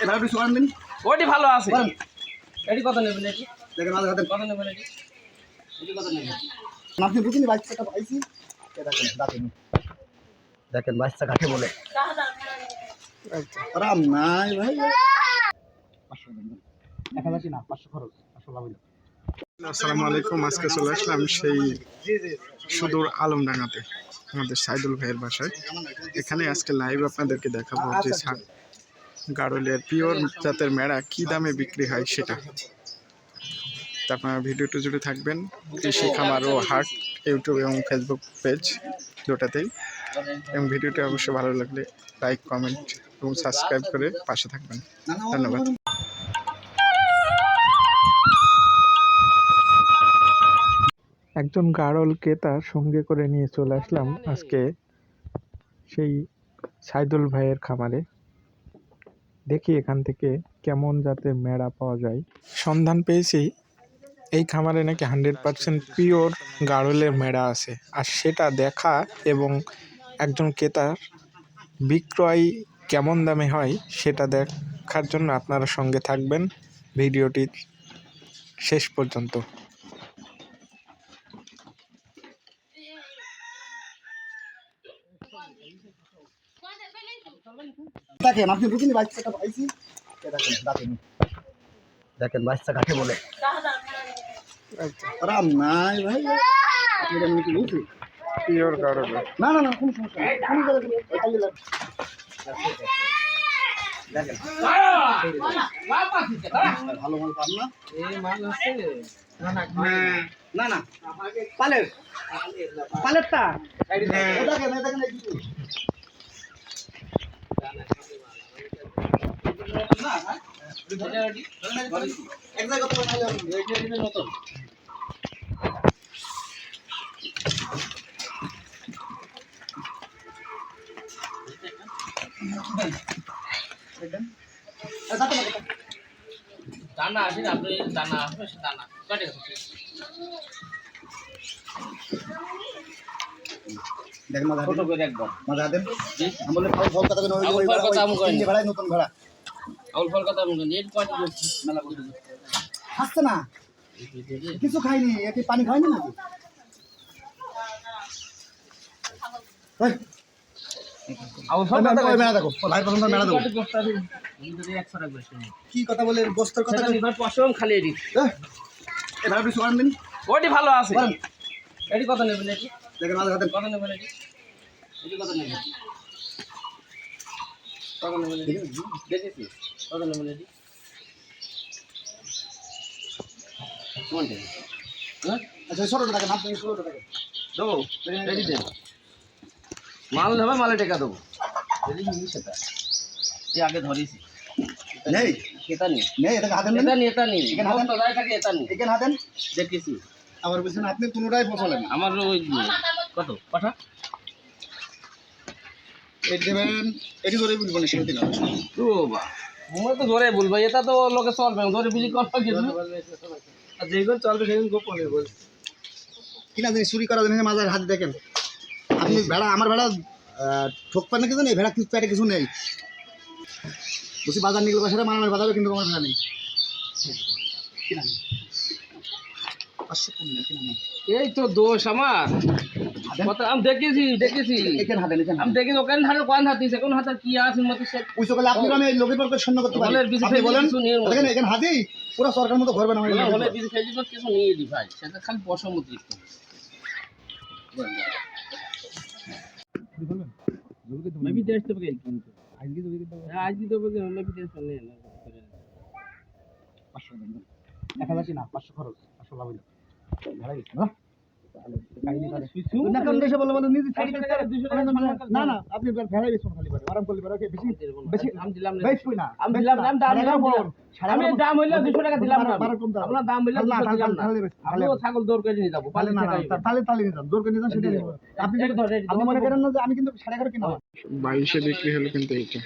এবার একটু সমান দিন। ওটি ভালো আছে। এটি কত নেবেন? এটি দেখেন মাঝে হাতে কত নেবেন? এটি কত নেবেন? আপনি বুঝিনি বাচ্চাটা পাইছি। দেখেন দাঁতে দেখেন বাচ্চা কাকে বলে। আরাম নাই ভাই। 500 দেন। 1000 না 500 খরচ 500 লাভ হইলো। আসসালামু আলাইকুম। আজকে চলে আসলাম সেই সুদূর আলমডাঙ্গাতে আমাদের সাইদুল ভাইয়ের বাসায়। এখানে আজকে লাইভ আপনাদেরকে দেখাবো যে গাড়লের পিওর জাতের মেড়া কি দামে বিক্রি হয় সেটা। তা আপনারা ভিডিওটি জুড়ে থাকবেন। কৃষি খামার ও হাট ইউটিউব এবং ফেসবুক পেজ দুটাতেই, এবং ভিডিওটি অবশ্যই ভালো লাগলে লাইক কমেন্ট এবং সাবস্ক্রাইব করে পাশে থাকবেন। ধন্যবাদ। একজন গাড়ল ক্রেতার সঙ্গে করে নিয়ে চলে আসলাম আজকে সেই সাইদুল ভাইয়ের খামারে। দেখি এখান থেকে কেমন জাতের মেড়া পাওয়া যায়। সন্ধান পেয়েছি এই খামারে নাকি 100% পিওর গাড়লের মেড়া আছে, আর সেটা দেখা এবং একজন ক্রেতার বিক্রয় কেমন দামে হয় সেটা দেখার জন্য আপনারা সঙ্গে থাকবেন ভিডিওটির শেষ পর্যন্ত। দেখেন আপনি বুঝিনি বাচ্চাটা পাইছি। দেখেন দাঁতে দেখেন বাচ্চা কাকে বলে। আরাম নাই ভাই। আপনি জানেন কি বলছি? পিওর গাড়ল। না না না কোনো সমস্যা নেই। আমি খালি লাগ। দেখেন ভালো মাল পান না। এই মাল আছে না না পালের পালেরটা দেখেন দেখেন এই কিছু এক জায়গা তো খালি হবে নতুন। দানা আছে না? আপনি দানা আসবে, সে দানা কাটে দেখেন মাঝে ছোট করে একবার মাঝে দেন। আমি বলে ফল ফল কথা কোনো ওই কথা আমি কই ভাড়া নতুন ভাড়া আউল ফল কথা আমি কই এর কয়টি বলছি মেলা করে হাসছে না কিছু খাইনি এটি পানি খাইনি নাকি ওই আউল ফল কথা ওই মেলা দেখো ভাই পছন্দ মেলা দেখো কি কথা বলে গোস্তের কথা এবার পশম খালি এডি এবার একটু সমান দিন। ওটি ভালো আছে। এটি কত নেবেন? এটি দেখেন মাঝে হাতে কত নেবেন? এটি কত নেবেন? কত নেবেন? দেখেছি কত নেবেন? এটি কোনটা? হ্যাঁ আচ্ছা ছোটটা দেখেন আপনি ছোটটা দেখেন দেবো এটি দেন। মাল নেবে মালে টাকা দেবো। এটি নিয়ে সেটা এই আগে ধরেছি নেই এটা নেই নেই এটা হাতেন এটা নেই এটা নেই এখানে হাতেন তো যায় থাকে এটা নেই এখানে হাতেন দেখেছি। আবার বলছেন আপনি কোনোটাই ফসলেন আমার ওই কত কথা এটি দেবেন এটি ধরে বুঝবো না সেদিন তো বা মই তো জোরে বলবো, এটা তো লোকে চলবে জোরে বুঝি কথা কিছু আর যেগুলো চলবে সেগুলো গোপনে বল। কিনা জিনিস চুরি করা জিনিস মাঝে হাত দেখেন আপনি ভেড়া আমার ভেড়া ঠকপান না কিছু নেই ভেড়া কিছু প্যাটে কিছু নেই বলছি বাজার নিয়ে বাসাটা মারামারি বাজাবে কিন্তু আমার ভেড়া নেই কিনা নেই 500 কম নেই কিনা নেই এই তো দোষ আমার কথা আমি দেখেছি এখানে হাতেন এখানে আমি দেখি ওখানে ধারে কোন হাতিছে কোন হাতে কি আছে মতে সে ওই সকালে আপনি আমি এই লোকের পক্ষে সৈন্য করতে পারি হলের বিজি আপনি বলেন কিছু নিয়ে দেখেন এখানে হাতেই পুরো সরকার মতো ঘর বানানো হয়ে হলের বিজি ফেজি কিছু নিয়ে দি ভাই, সেটা খালি বসমতি তো মেবি দেখতে পারি কিন্তু আজকে তো বলে মেবি দেখতে নেই না 500 দেন 1000 না 500 খরচ 500 লাভ হইলো ভাড়া গেছে না কাহিনী করে না কোন দেশে বলে বলে নিজে সাইড না না আপনি ভাড়া গেছেন খালি পারে আরাম করলে পারে বেশি বেশি আমি দিলাম না বেশ কই না আমি দিলাম না আমি দাম হইলো 200 টাকা দিলাম না আপনার দাম হইলো 200 দিলাম না আপনিও ছাগল দৌড় করে নিয়ে যাব তাহলে না তাহলে নিতাম দৌড় করে নিতাম সেটা আপনি আপনি মনে করেন না যে আমি কিন্তু 11.5 কিনা 22-এ বিক্রি হলো কিন্তু এইটা